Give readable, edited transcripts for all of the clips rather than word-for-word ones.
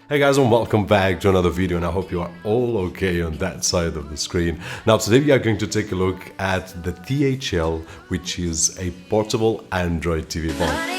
Hey guys, and welcome back to another video, and I hope you are all okay on that side of the screen. Now today we are going to take a look at the THL, which is a portable Android TV box.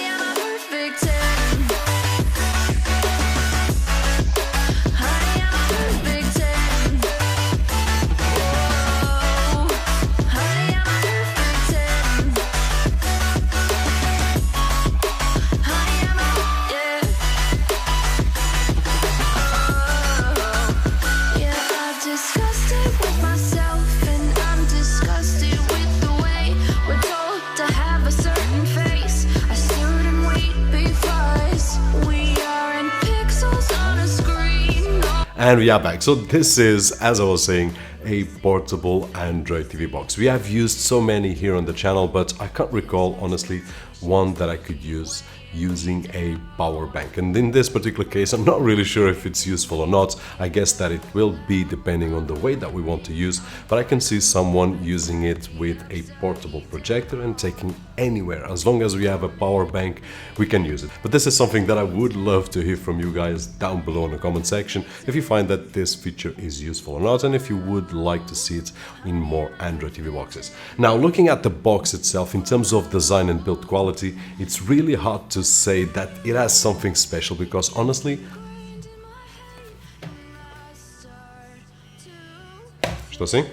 And we are back. So this is, as I was saying, a portable Android TV box. We have used so many here on the channel, but I can't recall, honestly, one that I could use using a power bank. And in this particular case, I'm not really sure if it's useful or not. I guess that it will be depending on the way that we want to use, but I can see someone using it with a portable projector and taking anywhere. As long as we have a power bank, we can use it. But this is something that I would love to hear from you guys down below in the comment section, if you find that this feature is useful or not, and if you would like to see it in more Android TV boxes. Now, looking at the box itself, in terms of design and build quality, it's really hard to say that it has something special, because honestly, estou assim?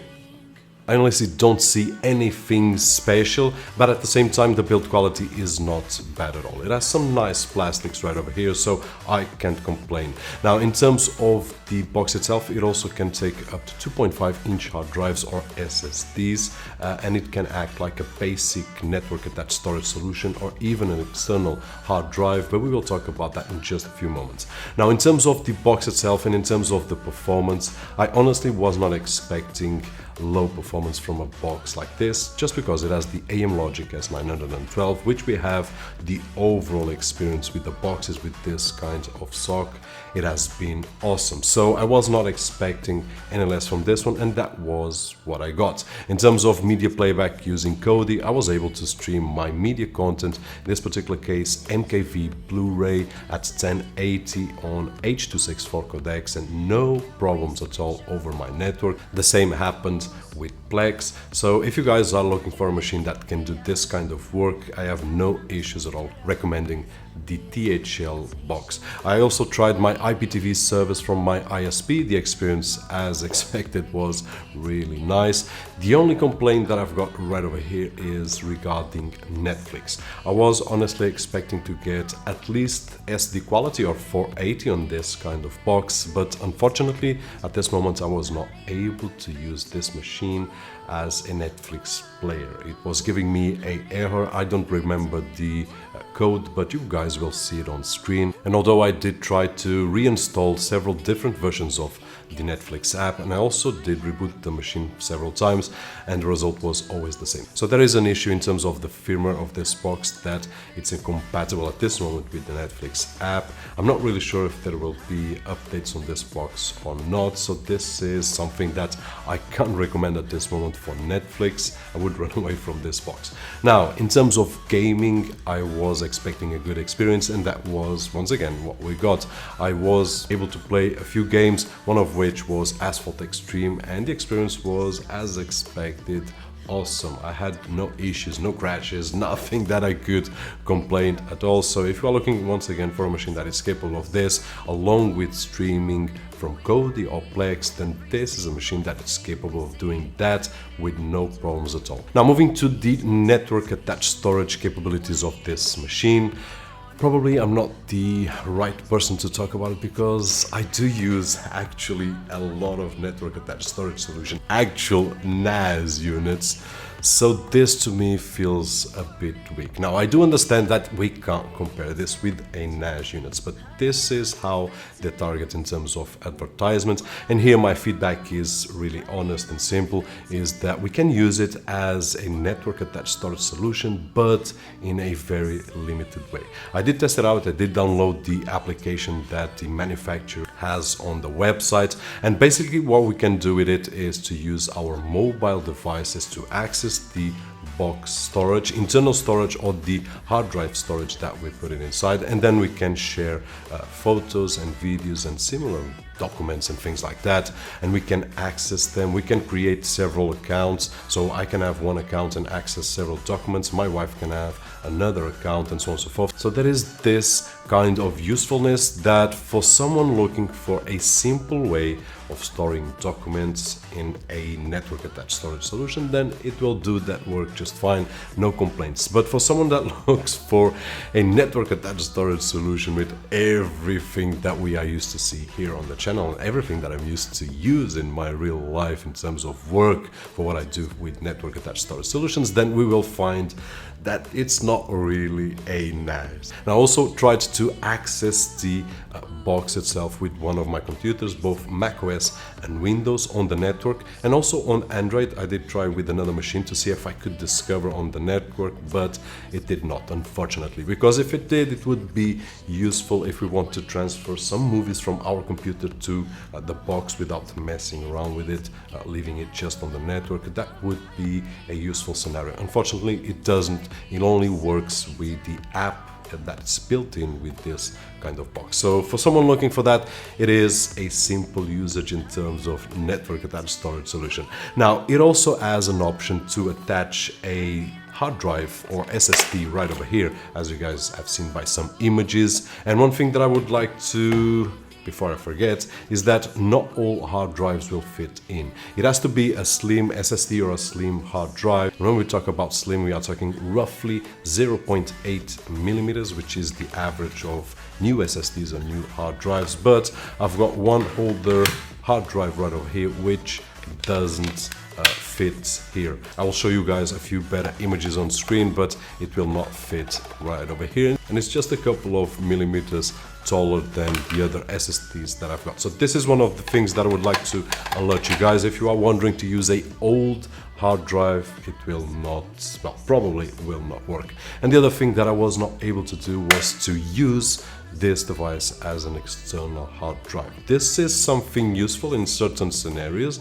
I honestly don't see anything special, but at the same time the build quality is not bad at all. It has some nice plastics right over here, so I can't complain. Now, in terms of the box itself, it also can take up to 2.5-inch hard drives or SSDs, and it can act like a basic network attached storage solution or even an external hard drive, but we will talk about that in just a few moments. Now, in terms of the box itself and in terms of the performance, I honestly was not expecting low performance from a box like this, just because it has the AM Logic S912, which we have the overall experience with the boxes with this kind of SoC. It has been awesome. So I was not expecting any less from this one, and that was what I got. In terms of media playback using Kodi, I was able to stream my media content, in this particular case MKV Blu-ray at 1080 on H.264 codecs, and no problems at all over my network. The same happened with Plex. So if you guys are looking for a machine that can do this kind of work, I have no issues at all recommending the THL box. I also tried my IPTV service from my ISP. The experience, as expected, was really nice. The only complaint that I've got right over here is regarding Netflix. I was honestly expecting to get at least SD quality or 480 on this kind of box, but unfortunately at this moment I was not able to use this machine as a Netflix player. It was giving me an error. I don't remember the code, but you guys will see it on screen. And although I did try to reinstall several different versions of the Netflix app, and I also did reboot the machine several times, and the result was always the same. So there is an issue in terms of the firmware of this box, that it's incompatible at this moment with the Netflix app. I'm not really sure if there will be updates on this box or not, so this is something that I can't recommend at this moment for Netflix. I would run away from this box. Now, in terms of gaming, I was expecting a good experience, and that was once again what we got. I was able to play a few games, one of which was Asphalt Extreme, and the experience was, as expected, awesome. I had no issues, no crashes, nothing that I could complain at all. So if you are looking once again for a machine that is capable of this, along with streaming from Kodi or Plex, then this is a machine that is capable of doing that with no problems at all. Now, moving to the network attached storage capabilities of this machine. Probably I'm not the right person to talk about it, because I do use actually a lot of network attached storage solution, actual NAS units. So this to me feels a bit weak. Now, I do understand that we can't compare this with a NAS units, but this is how they target in terms of advertisement. And here my feedback is really honest and simple, is that we can use it as a network attached storage solution, but in a very limited way. I did test it out. I did download the application that the manufacturer has on the website, and basically what we can do with it is to use our mobile devices to access the box storage, internal storage, or the hard drive storage that we put it inside, and then we can share photos and videos and similar documents and things like that, and we can access them. We can create several accounts, so I can have one account and access several documents, my wife can have another account, and so on and so forth. So there is this kind of usefulness that for someone looking for a simple way of storing documents in a network attached storage solution, then it will do that work just fine, no complaints. But for someone that looks for a network attached storage solution with everything that we are used to see here on the channel and everything that I'm used to use in my real life in terms of work for what I do with network attached storage solutions, then we will find that it's not really a nice. And I also tried to access the box itself with one of my computers, both macOS and Windows on the network, and also on Android. I did try with another machine to see if I could discover on the network, but it did not, unfortunately, because if it did, it would be useful if we want to transfer some movies from our computer to the box without messing around with it, leaving it just on the network. That would be a useful scenario. Unfortunately, it doesn't. It only works with the app that's built in with this kind of box. So for someone looking for that, it is a simple usage in terms of network attached storage solution. Now, it also has an option to attach a hard drive or SSD right over here, as you guys have seen by some images. And one thing that I would like to, before I forget, is that not all hard drives will fit in. It has to be a slim SSD or a slim hard drive. When we talk about slim, we are talking roughly 0.8 millimeters, which is the average of new SSDs or new hard drives. But I've got one older hard drive right over here, which doesn't fit here. I will show you guys a few better images on screen, but it will not fit right over here. And it's just a couple of millimeters taller than the other SSDs that I've got. So this is one of the things that I would like to alert you guys. If you are wondering to use a old hard drive, it will not, well, probably will not work. And the other thing that I was not able to do was to use this device as an external hard drive. This is something useful in certain scenarios,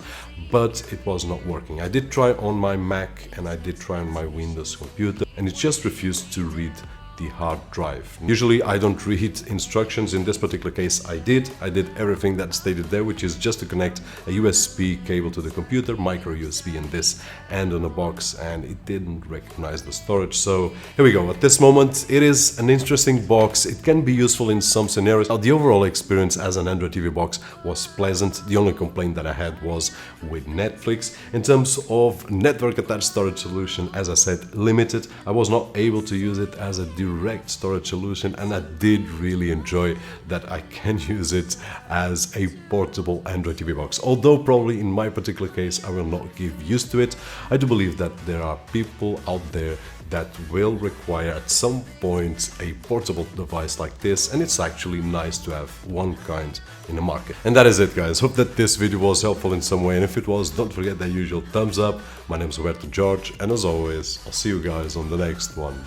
but it was not working. I did try on my Mac and I did try on my Windows computer, and it just refused to read the hard drive. Usually I don't read instructions. In this particular case I did everything that's stated there, which is just to connect a USB cable to the computer, micro USB in this and on a box, and it didn't recognize the storage. So here we go. At this moment it is an interesting box. It can be useful in some scenarios. Now, the overall experience as an Android TV box was pleasant. The only complaint that I had was with Netflix. In terms of network attached storage solution, as I said, limited. I was not able to use it as a direct storage solution, and I did really enjoy that I can use it as a portable Android TV box. Although probably in my particular case I will not get used to it, I do believe that there are people out there that will require at some point a portable device like this, and it's actually nice to have one kind in the market. And that is it, guys. Hope that this video was helpful in some way, and if it was, don't forget that usual thumbs up. My name is Roberto George, and as always, I'll see you guys on the next one.